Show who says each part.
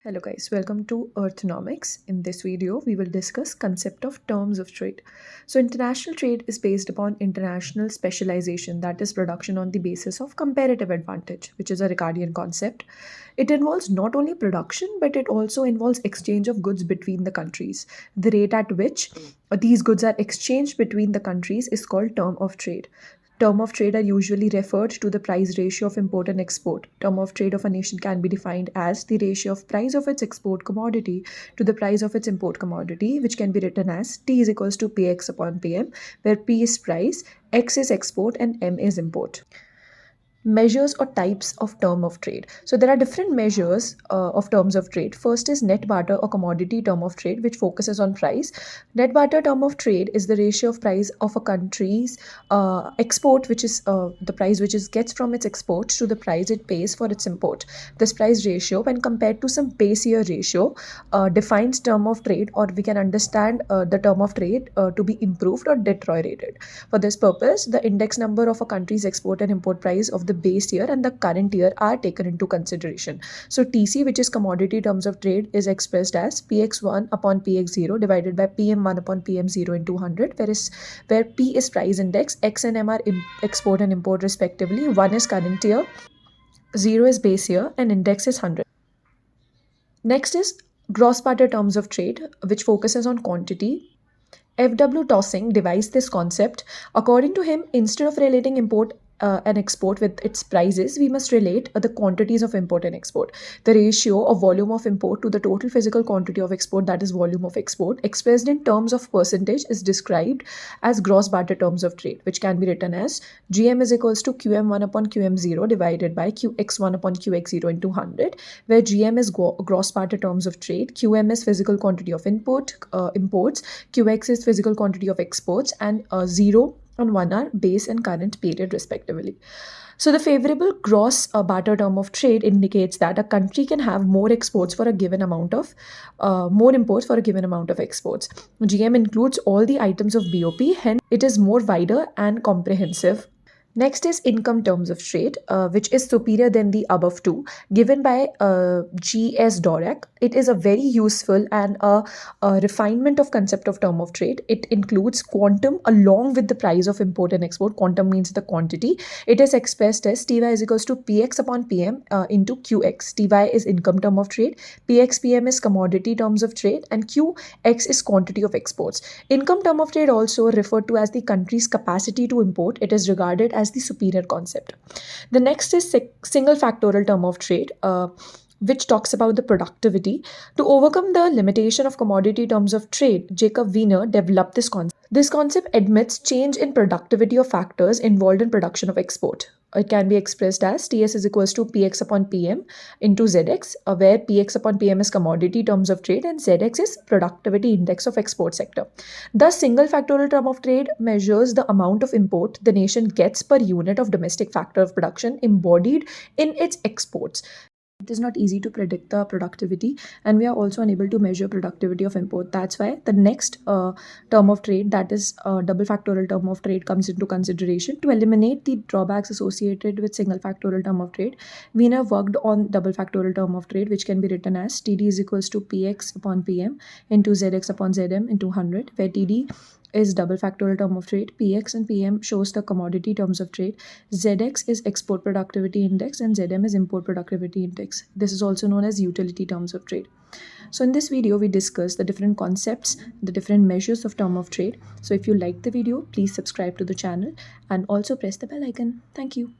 Speaker 1: Hello guys, welcome to Earthnomics. In this video, we will discuss concept of terms of trade. So international trade is based upon international specialization, that is production on the basis of comparative advantage, which is a Ricardian concept. It involves not only production, but it also involves exchange of goods between the countries. The rate at which these goods are exchanged between the countries is called term of trade. Term of trade are usually referred to the price ratio of import and export. Term of trade of a nation can be defined as the ratio of price of its export commodity to the price of its import commodity, which can be written as T is equals to Px upon Pm, where P is price, X is export, and M is import. Measures or types of term of trade. So there are different measures of terms of trade. First is net barter or commodity term of trade, which focuses on price. Net barter term of trade is the ratio of price of a country's export, which is the price which it gets from its exports, to the price it pays for its import. This price ratio, when compared to some base year ratio, defines term of trade, or we can understand the term of trade to be improved or deteriorated. For this purpose, the index number of a country's export and import price of the base year and the current year are taken into consideration. So TC, which is commodity terms of trade, is expressed as PX1 upon PX0 divided by PM1 upon PM0 into 100, where P is price index, X and M are export and import respectively. 1 is current year, 0 is base year, and index is 100. Next is gross barter terms of trade, which focuses on quantity. F.W. Tossing devised this concept. According to him, instead of relating import and export with its prices, we must relate the quantities of import and export. The ratio of volume of import to the total physical quantity of export, that is volume of export, expressed in terms of percentage, is described as gross barter terms of trade, which can be written as GM is equals to QM1 upon QM0 divided by QX1 upon QX0 into 100, where GM is gross barter terms of trade, QM is physical quantity of imports, QX is physical quantity of exports, and 0 and 1 are base and current period respectively. So the favorable gross barter term of trade indicates that a country can have more exports for a given amount of more imports for a given amount of exports. GM includes all the items of BOP, hence it is more wider and comprehensive. Next is income terms of trade, which is superior than the above two, given by G.S. Dirac. It is a very useful and a refinement of concept of term of trade. It includes quantum along with the price of import and export. Quantum means the quantity. It is expressed as Ty is equals to Px upon Pm into Qx. Ty is income term of trade, Px Pm is commodity terms of trade, and Qx is quantity of exports. Income term of trade, also referred to as the country's capacity to import, it is regarded as the superior concept. The next is single factorial term of trade, which talks about the productivity. To overcome the limitation of commodity terms of trade, Jacob Wiener developed this concept. This concept admits change in productivity of factors involved in production of export. It can be expressed as TS is equals to PX upon PM into ZX, where PX upon PM is commodity terms of trade and ZX is productivity index of export sector. Thus, single factorial term of trade measures the amount of import the nation gets per unit of domestic factor of production embodied in its exports. It is not easy to predict the productivity, and we are also unable to measure productivity of import. That's why the next term of trade, that is double factorial term of trade, comes into consideration. To eliminate the drawbacks associated with single factorial term of trade, Wiener worked on double factorial term of trade, which can be written as TD is equals to PX upon PM into ZX upon ZM into 100, where TD is double factorial term of trade, PX and PM shows the commodity terms of trade, ZX is export productivity index, and ZM is import productivity index. This is also known as utility terms of trade. So in this video, we discussed the different concepts, the different measures of term of trade. So if you like the video, please subscribe to the channel and also press the bell icon. Thank you.